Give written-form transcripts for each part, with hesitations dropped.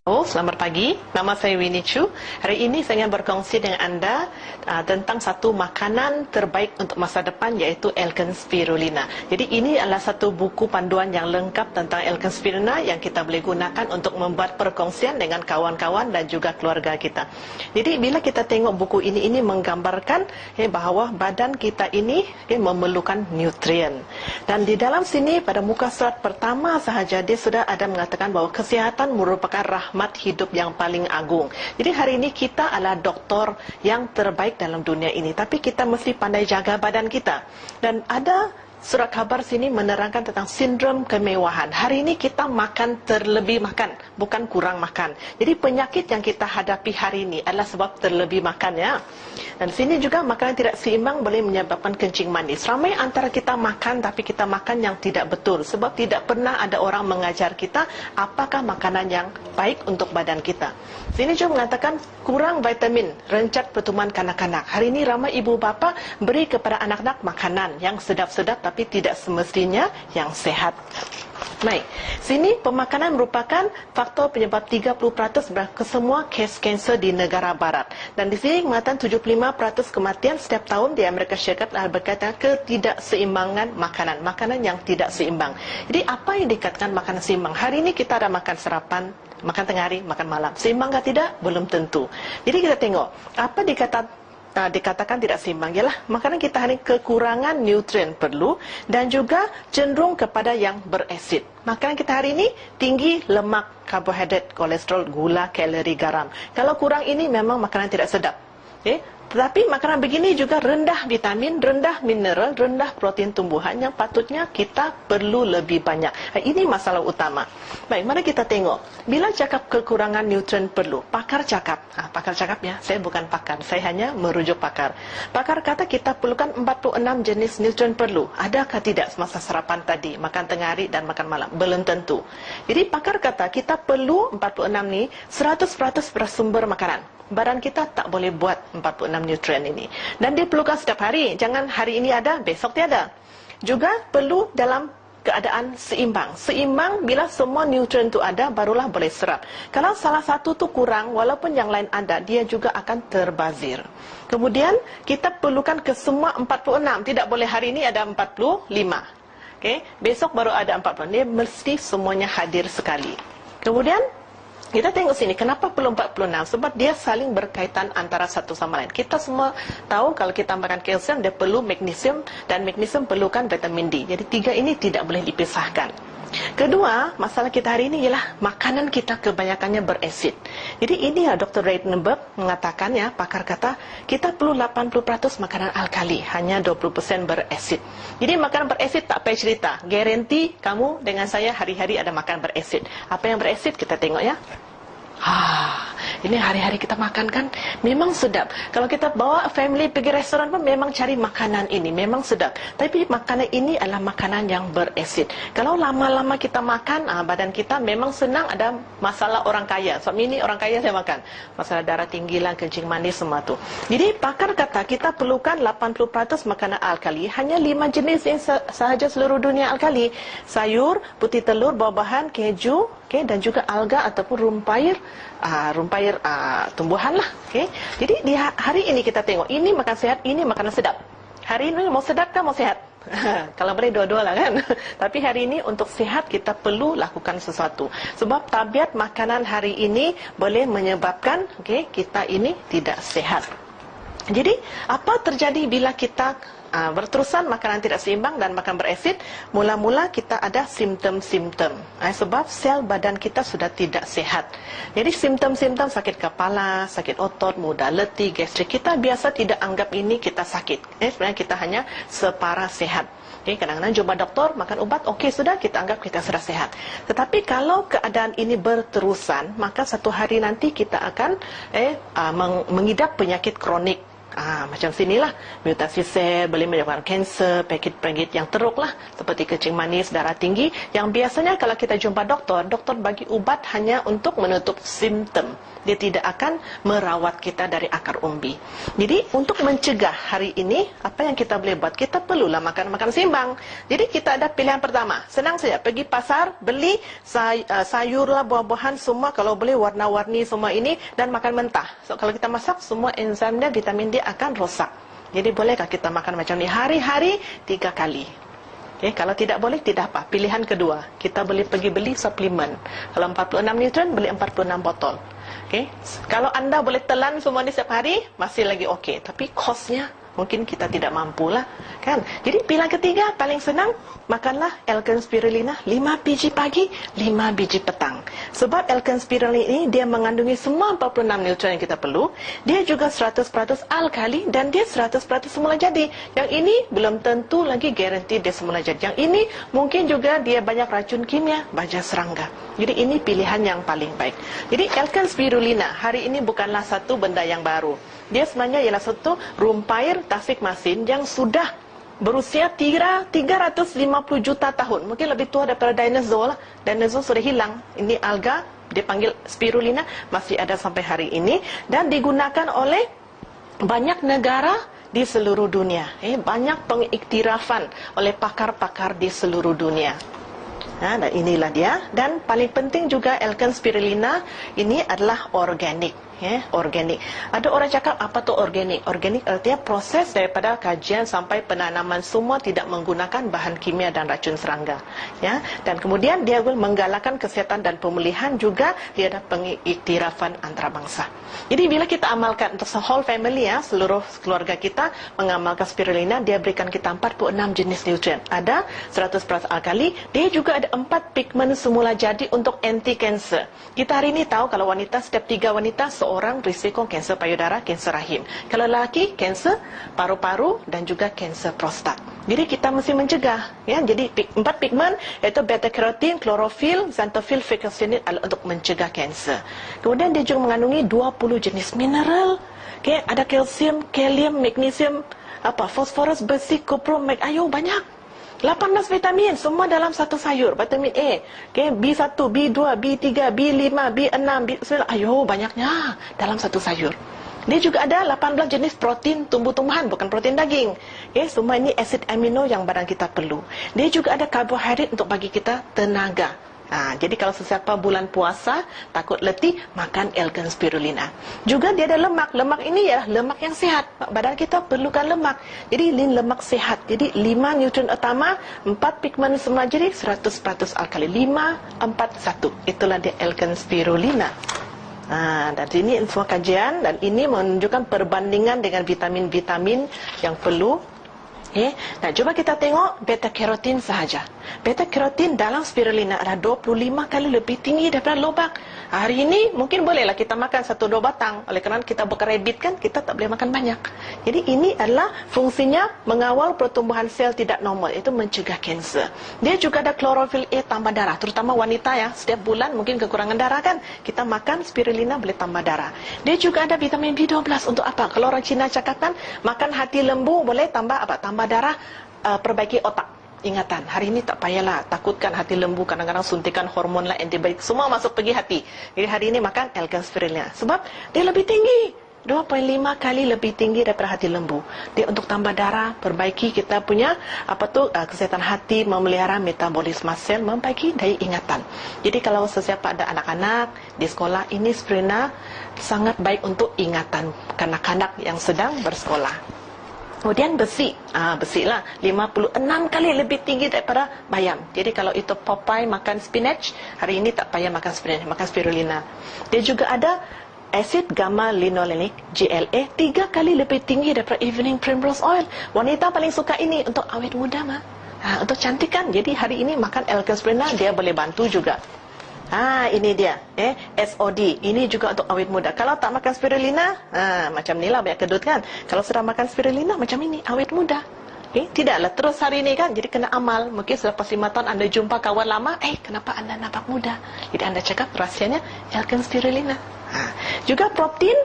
Oh, selamat pagi. Nama saya Winnie Chu. Hari ini saya ingin berkongsi dengan anda tentang satu makanan terbaik untuk masa depan, iaitu Atkins Spirulina. Jadi ini adalah satu buku panduan yang lengkap tentang Atkins Spirulina yang kita boleh gunakan untuk membuat perkongsian dengan kawan-kawan dan juga keluarga kita. Jadi bila kita tengok buku ini menggambarkan bahawa badan kita ini memerlukan nutrien. Dan di dalam sini pada muka surat pertama sahaja dia sudah ada mengatakan bahawa kesihatan merupakan rahmat hidup yang paling agung. Jadi hari ini kita adalah doktor yang terbaik dalam dunia ini, tapi kita mesti pandai jaga badan kita. Dan ada surat khabar sini menerangkan tentang sindrom kemewahan. Hari ini kita makan terlebih makan, bukan kurang makan. Jadi penyakit yang kita hadapi hari ini adalah sebab terlebih makan, ya. Dan sini juga makanan tidak seimbang boleh menyebabkan kencing manis. Ramai antara kita makan tapi kita makan yang tidak betul, sebab tidak pernah ada orang mengajar kita apakah makanan yang baik untuk badan kita. Sini juga mengatakan kurang vitamin, rencat pertumbuhan kanak-kanak. Hari ini ramai ibu bapa beri kepada anak-anak makanan yang sedap-sedap tapi tidak semestinya yang sehat. Baik, sini pemakanan merupakan faktor penyebab 30% ke semua kes kanser di negara barat. Dan di sini mengatakan 75% kematian setiap tahun di Amerika Syarikat adalah berkaitan ketidakseimbangan makanan, makanan yang tidak seimbang. Jadi apa yang dikatakan makanan seimbang? Hari ini kita ada makan sarapan, makan tengah hari, makan malam. Seimbang ke tidak? Belum tentu. Jadi kita tengok apa dikatakan tidak seimbang, ialah makanan kita hari kekurangan nutrien perlu dan juga cenderung kepada yang berasid. Makanan kita hari ini tinggi lemak, karbohidrat, kolesterol, gula, kalori, garam. Kalau kurang ini memang makanan tidak sedap. Tetapi makanan begini juga rendah vitamin, rendah mineral, rendah protein tumbuhan yang patutnya kita perlu lebih banyak. Ini masalah utama. Baik, mari kita tengok. Bila cakap kekurangan nutrien perlu, pakar cakap. Pakar cakap, ya, saya bukan pakar, saya hanya merujuk pakar. Pakar kata kita perlukan 46 jenis nutrien perlu. Adakah tidak semasa sarapan tadi, makan tengah hari dan makan malam? Belum tentu. Jadi pakar kata kita perlu 46 ni 100% bersumber makanan. Badan kita tak boleh buat 46 nutrien ini. Dan dia perlukan setiap hari. Jangan hari ini ada, besok tiada. Juga perlu dalam keadaan seimbang. Seimbang bila semua nutrien itu ada, barulah boleh serap. Kalau salah satu tu kurang, walaupun yang lain ada, dia juga akan terbazir. Kemudian, kita perlukan ke semua 46. Tidak boleh hari ini ada 45. Besok baru ada 40. Dia mesti semuanya hadir sekali. Kemudian, kita tengok sini, kenapa perlu 46? Sebab dia saling berkaitan antara satu sama lain. Kita semua tahu kalau kita makan kalsium, dia perlu magnesium, dan magnesium perlukan vitamin D. Jadi tiga ini tidak boleh dipisahkan. Kedua, masalah kita hari ini ialah makanan kita kebanyakannya berasid. Jadi ini ya Dr. Reitenberg mengatakan, ya, pakar kata, kita perlu 80% makanan alkali, hanya 20% berasid. Jadi makanan berasid tak payah cerita. Garanti kamu dengan saya hari-hari ada makan berasid. Apa yang berasid kita tengok, ya. Ini hari-hari kita makan kan memang sedap. Kalau kita bawa family pergi restoran pun memang cari makanan ini, memang sedap. Tapi makanan ini adalah makanan yang berasid. Kalau lama-lama kita makan, badan kita memang senang ada masalah orang kaya. Sebab ini orang kaya saya makan. Masalah darah tinggi lah, kencing manis, semua tu. Jadi pakar kata kita perlukan 80% makanan alkali. Hanya 5 jenis yang sahaja seluruh dunia alkali. Sayur, putih telur, buah-bahan, keju, dan juga alga ataupun rumpair tumbuhan lah. Jadi di hari ini kita tengok, ini makan sehat, ini makanan sedap. Hari ini mau sedap kan mau sehat? Kalau boleh dua-dua lah kan. Tapi hari ini untuk sehat kita perlu lakukan sesuatu. Sebab tabiat makanan hari ini boleh menyebabkan kita ini tidak sehat. Jadi apa terjadi bila kita berterusan makanan tidak seimbang dan makan berasid? Mula-mula kita ada simptom-simptom, sebab sel badan kita sudah tidak sehat. Jadi simptom-simptom sakit kepala, sakit otot, mudah letih, gastrik, kita biasa tidak anggap ini kita sakit. Sebenarnya kita hanya separah sehat. Kadang-kadang jumpa doktor, makan ubat, okey sudah, kita anggap kita sudah sehat. Tetapi kalau keadaan ini berterusan, maka satu hari nanti kita akan mengidap penyakit kronik. Macam sinilah, mutasi sel boleh menyebabkan kanser, penyakit yang teruk lah, seperti kencing manis, darah tinggi, yang biasanya kalau kita jumpa doktor, doktor bagi ubat hanya untuk menutup simptom. Dia tidak akan merawat kita dari akar umbi. Jadi untuk mencegah hari ini, apa yang kita boleh buat? Kita perlulah makan seimbang. Jadi kita ada pilihan pertama, senang saja, pergi pasar, beli sayur lah, buah-buahan semua, kalau boleh warna-warni semua ini, dan makan mentah. So kalau kita masak, semua enzimnya, vitamin D akan rosak. Jadi bolehkah kita makan macam ni hari-hari 3 kali? Okay, kalau tidak boleh, tidak apa. Pilihan kedua, kita boleh pergi beli suplemen. Kalau 46 nutrien, beli 46 botol. Okay. Kalau anda boleh telan semua ni setiap hari, masih lagi okey. Tapi kosnya mungkin kita tidak mampulah, kan? Jadi pilihan ketiga paling senang, makanlah Allicin Spirulina 5 biji pagi, 5 biji petang. Sebab Allicin Spirulina ini dia mengandungi semua 46 nutrien yang kita perlu. Dia juga 100% alkali dan dia 100% semula jadi. Yang ini belum tentu lagi garanti dia semula jadi. Yang ini mungkin juga dia banyak racun kimia, baja serangga. Jadi ini pilihan yang paling baik. Jadi Allicin Spirulina hari ini bukanlah satu benda yang baru. Dia sebenarnya ialah satu rumpair Tasikmasin yang sudah berusia 350 juta tahun. Mungkin lebih tua daripada dinosaur lah. Dinosaur sudah hilang. Ini alga, dia panggil Spirulina, masih ada sampai hari ini. Dan digunakan oleh banyak negara di seluruh dunia. Banyak pengiktirafan oleh pakar-pakar di seluruh dunia. Dan inilah dia. Dan paling penting juga Allicin Spirulina ini adalah organik. Organik. Ada orang cakap apa tu organik? Organik artinya proses daripada kajian sampai penanaman semua tidak menggunakan bahan kimia dan racun serangga. Dan kemudian dia menggalakkan kesihatan dan pemulihan, juga dia ada pengiktirafan antarabangsa. Jadi bila kita amalkan untuk whole family, seluruh keluarga kita mengamalkan Spirulina, dia berikan kita 46 jenis nutrien. Ada 100% alkali, dia juga ada 4 pigmen semula jadi untuk anti kanser. Kita hari ini tahu kalau wanita, setiap 3 wanita seorang risiko kanser payudara, kanser rahim. Kalau lelaki, kanser paru-paru dan juga kanser prostat. Jadi kita mesti mencegah. Jadi 4 pigmen iaitu beta karotin, klorofil, xanthophyll, ficus-cyanide untuk mencegah kanser. Kemudian dia juga mengandungi 20 jenis mineral. Ada kalsium, kalium, magnesium, fosforus, besi, kopro, banyak. 18 vitamin semua dalam satu sayur. Vitamin A, B1, B2, B3, B5, B6, B9. Banyaknya dalam satu sayur. Dia juga ada 18 jenis protein tumbuh-tumbuhan, bukan protein daging. Semua ini asid amino yang badan kita perlu. Dia juga ada karbohidrat untuk bagi kita tenaga. Jadi kalau sesiapa bulan puasa takut letih, makan Allicin Spirulina. Juga dia ada lemak. Lemak ini ya lemak yang sehat. Badan kita perlukan lemak. Jadi ini lemak sehat. Jadi 5 nutrien utama, 4 pigmen semula jadi, 100% alkali. 5, 4, 1. Itulah dia Allicin Spirulina. Dan ini semua kajian, dan ini menunjukkan perbandingan dengan vitamin-vitamin yang perlu. Nah, coba kita tengok beta karotin sahaja. Beta karotin dalam Spirulina adalah 25 kali lebih tinggi daripada lobak. Hari ini mungkin bolehlah kita makan 1-2 batang. Oleh kerana kita bukan rabbit kan, kita tak boleh makan banyak. Jadi ini adalah fungsinya mengawal pertumbuhan sel tidak normal, itu mencegah kanser. Dia juga ada klorofil A tambah darah, terutama wanita ya, setiap bulan mungkin kekurangan darah kan. Kita makan Spirulina boleh tambah darah. Dia juga ada vitamin B12 untuk apa? Kalau orang Cina cakapkan makan hati lembu boleh tambah apa? Tambah darah, perbaiki otak, ingatan. Hari ini tak payahlah takutkan hati lembu, kadang-kadang suntikan hormon lah, antibiotik, semua masuk pergi hati. Jadi hari ini makan Allicin Spirulina sebab dia lebih tinggi, 2.5 kali lebih tinggi daripada hati lembu. Dia untuk tambah darah, perbaiki kita punya kesihatan hati, memelihara metabolisme sel, memperbaiki daya ingatan. Jadi kalau sesiapa ada anak-anak di sekolah, ini Spirulina sangat baik untuk ingatan kanak-kanak yang sedang bersekolah. Kemudian besi, besi lah 56 kali lebih tinggi daripada bayam. Jadi kalau itu Popeye makan spinach, hari ini tak payah makan spinach, makan Spirulina. Dia juga ada asid gamma linolenic GLA 3 kali lebih tinggi daripada evening primrose oil. Wanita paling suka ini untuk awet muda untuk cantikan. Jadi hari ini makan Allicin Spirulina, dia boleh bantu juga. Ini dia, SOD. Ini juga untuk awet muda. Kalau tak makan Spirulina, macam ni lah banyak kedut kan. Kalau sudah makan Spirulina, macam ini, awet muda. Tidaklah terus hari ini kan. Jadi kena amal. Mungkin selepas 5 tahun anda jumpa kawan lama, kenapa anda nampak muda? Jadi anda cakap rahsianya Allicin Spirulina. Juga protein,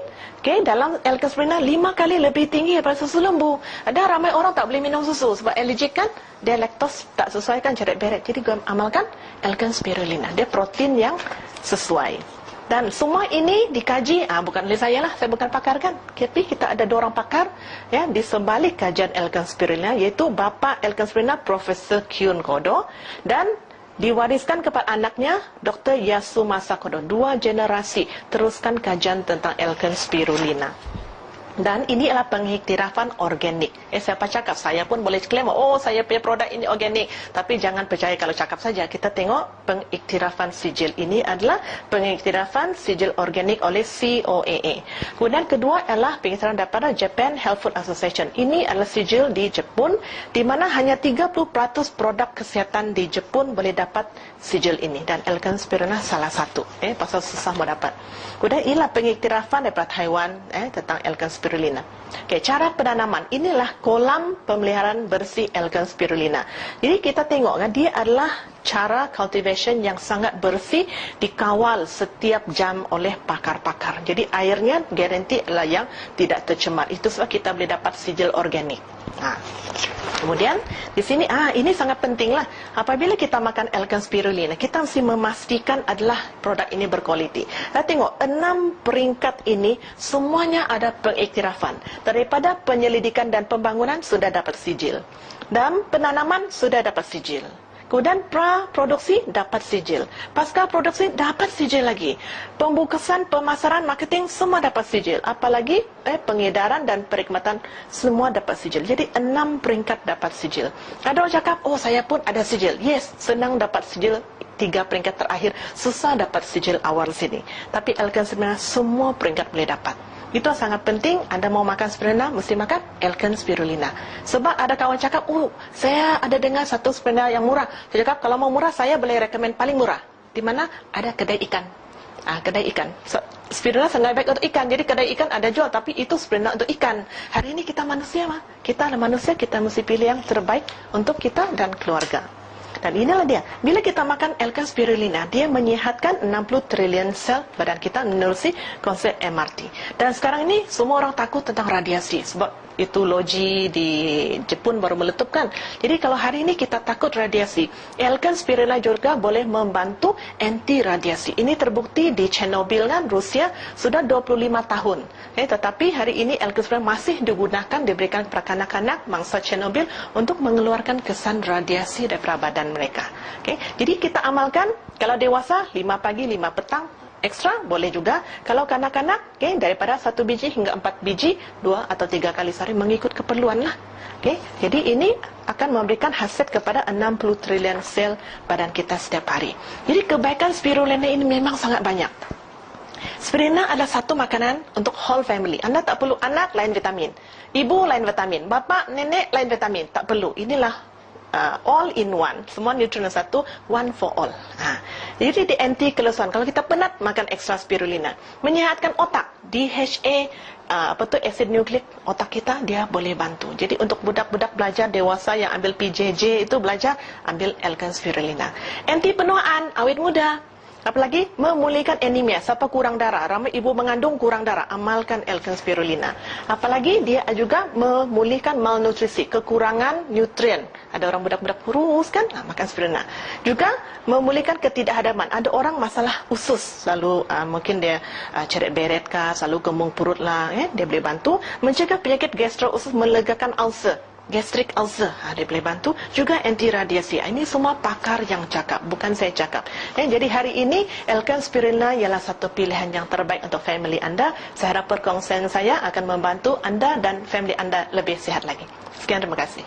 dalam L-Caspirulina 5 kali lebih tinggi daripada susu lembu. Ada ramai orang tak boleh minum susu sebab alergik kan, dia laktos tak sesuaikan ceret beret. Jadi amalkan L-Caspirulina. Dia protein yang sesuai. Dan semua ini dikaji, bukan oleh saya lah, saya bukan pakar kan. Tapi kita ada 2 orang pakar ya di sebalik kajian L-Caspirulina, iaitu bapa L-Caspirulina Profesor Kyun Kodo dan diwariskan kepada anaknya Dr. Yasumasa Kodo. 2 generasi teruskan kajian tentang L-Caspirulina. Dan ini adalah pengiktirafan organik. Siapa cakap, saya pun boleh klaim, saya punya produk ini organik. Tapi jangan percaya kalau cakap saja. Kita tengok pengiktirafan sijil. Ini adalah pengiktirafan sijil organik oleh COAA. Kemudian kedua adalah pengiktirafan daripada Japan Health Food Association. Ini adalah sijil di Jepun, di mana hanya 30% produk kesihatan di Jepun boleh dapat sijil ini. Dan L-Caspirulina salah satu. Pasal susah mau dapat. Kemudian inilah pengiktirafan daripada Taiwan tentang L-Caspirulina. Cara penanaman. Inilah kolam pemeliharaan bersih L-Caspirulina. Jadi kita tengok dia adalah cara cultivation yang sangat bersih, dikawal setiap jam oleh pakar-pakar. Jadi airnya garanti adalah yang tidak tercemar. Itu sebab kita boleh dapat sijil organik. Kemudian di sini ini sangat pentinglah. Apabila kita makan L-Caspirulina, kita mesti memastikan adalah produk ini berkualiti. Kita tengok 6 peringkat ini semuanya ada pengiktirafan. Daripada penyelidikan dan pembangunan sudah dapat sijil. Dan penanaman sudah dapat sijil. Kemudian pra-produksi dapat sijil. Pasca produksi dapat sijil lagi. Pembukusan, pemasaran, marketing semua dapat sijil. Apalagi pengedaran dan perkhidmatan semua dapat sijil. Jadi 6 peringkat dapat sijil. Ada orang cakap, saya pun ada sijil. Yes, senang dapat sijil. 3 peringkat terakhir susah dapat sijil awal sini. Tapi L-Caspirulina semua peringkat boleh dapat. Itu sangat penting. Anda mau makan spirulina, mesti makan L-Caspirulina. Sebab ada kawan cakap, saya ada dengar satu spirulina yang murah. Saya cakap, kalau mau murah, saya boleh rekomen paling murah. Di mana ada kedai ikan. Kedai ikan. Spirulina sangat baik untuk ikan. Jadi kedai ikan ada jual, tapi itu spirulina untuk ikan. Hari ini kita manusia, kita adalah manusia, kita mesti pilih yang terbaik untuk kita dan keluarga. Dan inilah dia. Bila kita makan L-Caspirulina, dia menyihatkan 60 triliun sel badan kita menerusi konsep MRT. Dan sekarang ini semua orang takut tentang radiasi. Sebab itu logi di Jepun baru meletupkan. Jadi kalau hari ini kita takut radiasi, L-Caspirulina juga boleh membantu anti radiasi. Ini terbukti di Chernobyl kan, Rusia sudah 25 tahun. Tetapi hari ini L-Caspirulina masih digunakan, diberikan kepada kanak-kanak mangsa Chernobyl untuk mengeluarkan kesan radiasi daripada badan mereka. Jadi kita amalkan, kalau dewasa 5 pagi 5 petang, ekstra boleh juga. Kalau kanak-kanak daripada 1 biji hingga 4 biji 2 atau 3 kali sehari mengikut keperluan lah. Jadi ini akan memberikan khasiat kepada 60 triliun sel badan kita setiap hari. Jadi kebaikan spirulina ini memang sangat banyak. Spirulina adalah satu makanan untuk whole family. Anda tak perlu anak lain vitamin, ibu lain vitamin, bapa nenek lain vitamin, tak perlu. Inilah all in one, semua nutrien satu, one for all. Jadi di anti kelesauan. Kalau kita penat, makan ekstra spirulina. Menyehatkan otak, DHA, asid nukleik otak kita dia boleh bantu. Jadi untuk budak-budak belajar dewasa yang ambil PJJ itu belajar, ambil L-Caspirulina. Anti penuaan, awet muda. Apalagi memulihkan anemia, siapa kurang darah, ramai ibu mengandung kurang darah, amalkan L-Caspirulina. Apalagi dia juga memulihkan malnutrisi, kekurangan nutrien. Ada orang budak-budak kurus kan, makan spirulina. Juga memulihkan ketidakhadaman. Ada orang masalah usus, selalu mungkin dia ceret beret kah, selalu gemuk perut lah, dia boleh bantu. Mencegah penyakit gastro usus, melegakan ulcer, gastric ulcer, dia boleh bantu. Juga anti radiasi. Ini semua pakar yang cakap, bukan saya cakap. Jadi hari ini L-Caspirulina ialah satu pilihan yang terbaik untuk family anda. Saya harap perkongsian saya akan membantu anda dan family anda lebih sihat lagi. Sekian, terima kasih.